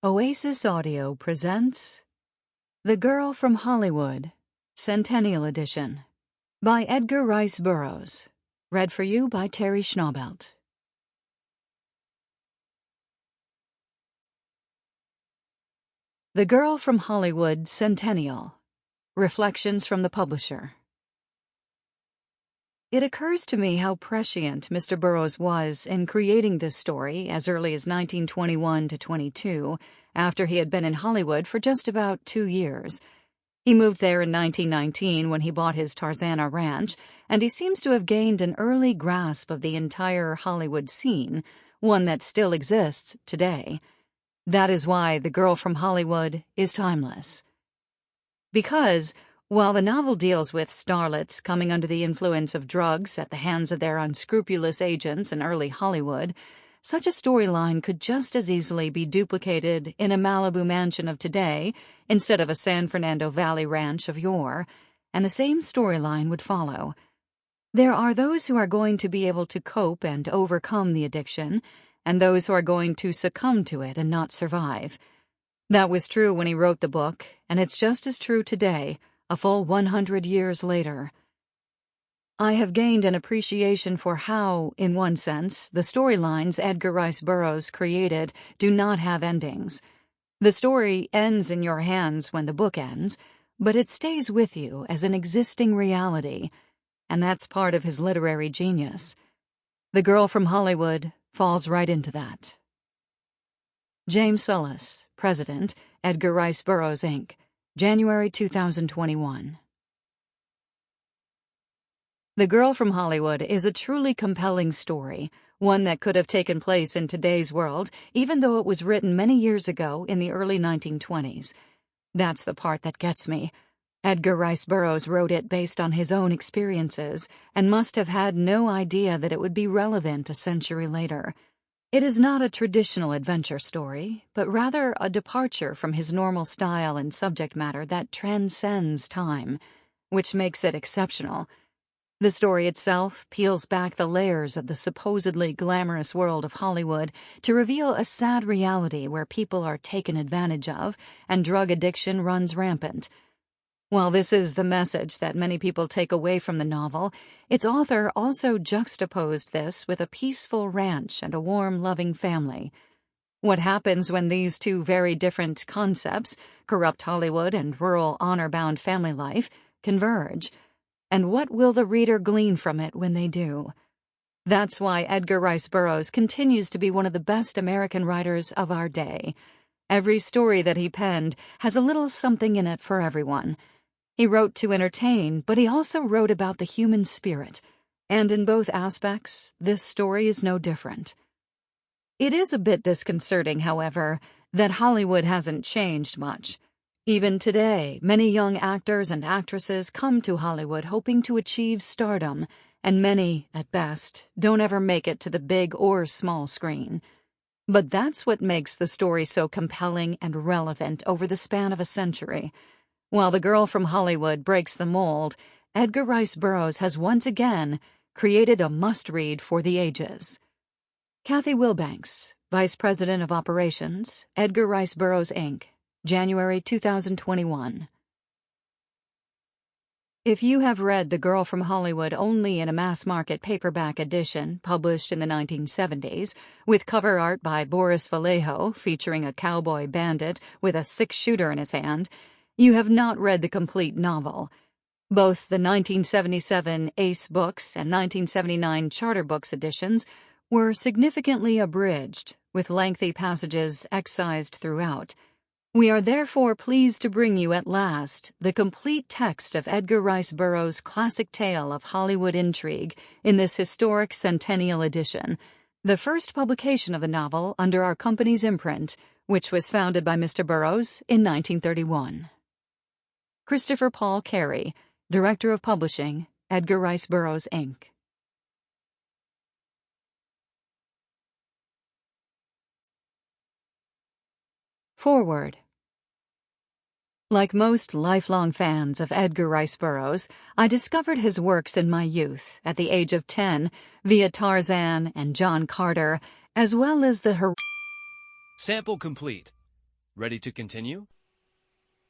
Oasis Audio presents The Girl from Hollywood, Centennial Edition, by Edgar Rice Burroughs, read for you by Teri Schnaubelt. The Girl from Hollywood, Centennial, Reflections from the Publisher. It occurs to me how prescient Mr. Burroughs was in creating this story as early as 1921 to 22, after he had been in Hollywood for just about 2 years. He moved there in 1919 when he bought his Tarzana ranch, and he seems to have gained an early grasp of the entire Hollywood scene, one that still exists today. That is why The Girl from Hollywood is timeless. Because, while the novel deals with starlets coming under the influence of drugs at the hands of their unscrupulous agents in early Hollywood, such a storyline could just as easily be duplicated in a Malibu mansion of today instead of a San Fernando Valley ranch of yore, and the same storyline would follow. There are those who are going to be able to cope and overcome the addiction, and those who are going to succumb to it and not survive. That was true when he wrote the book, and it's just as true today, a full 100 years later. I have gained an appreciation for how, in one sense, the storylines Edgar Rice Burroughs created do not have endings. The story ends in your hands when the book ends, but it stays with you as an existing reality, and that's part of his literary genius. The Girl from Hollywood falls right into that. James Sullis, President, Edgar Rice Burroughs, Inc., January 2021. The Girl from Hollywood is a truly compelling story, one that could have taken place in today's world, even though it was written many years ago in the early 1920s. That's the part that gets me. Edgar Rice Burroughs wrote it based on his own experiences, and must have had no idea that it would be relevant a century later. It is not a traditional adventure story, but rather a departure from his normal style and subject matter that transcends time, which makes it exceptional. The story itself peels back the layers of the supposedly glamorous world of Hollywood to reveal a sad reality where people are taken advantage of and drug addiction runs rampant. While this is the message that many people take away from the novel, its author also juxtaposed this with a peaceful ranch and a warm, loving family. What happens when these two very different concepts, corrupt Hollywood and rural honor-bound family life, converge? And what will the reader glean from it when they do? That's why Edgar Rice Burroughs continues to be one of the best American writers of our day. Every story that he penned has a little something in it for everyone. He wrote to entertain, but he also wrote about the human spirit, and in both aspects, this story is no different. It is a bit disconcerting, however, that Hollywood hasn't changed much. Even today, many young actors and actresses come to Hollywood hoping to achieve stardom, and many, at best, don't ever make it to the big or small screen. But that's what makes the story so compelling and relevant over the span of a century. While The Girl from Hollywood breaks the mold, Edgar Rice Burroughs has once again created a must-read for the ages. Kathy Wilbanks, Vice President of Operations, Edgar Rice Burroughs, Inc., January 2021. If you have read The Girl from Hollywood only in a mass-market paperback edition published in the 1970s, with cover art by Boris Vallejo featuring a cowboy bandit with a six-shooter in his hand, you have not read the complete novel. Both the 1977 Ace Books and 1979 Charter Books editions were significantly abridged, with lengthy passages excised throughout. We are therefore pleased to bring you at last the complete text of Edgar Rice Burroughs' classic tale of Hollywood intrigue in this historic Centennial edition, the first publication of the novel under our company's imprint, which was founded by Mr. Burroughs in 1931. Christopher Paul Carey, Director of Publishing, Edgar Rice Burroughs, Inc. Foreword. Like most lifelong fans of Edgar Rice Burroughs, I discovered his works in my youth, at the age of 10, via Tarzan and John Carter, as well as the Sample complete. Ready to continue?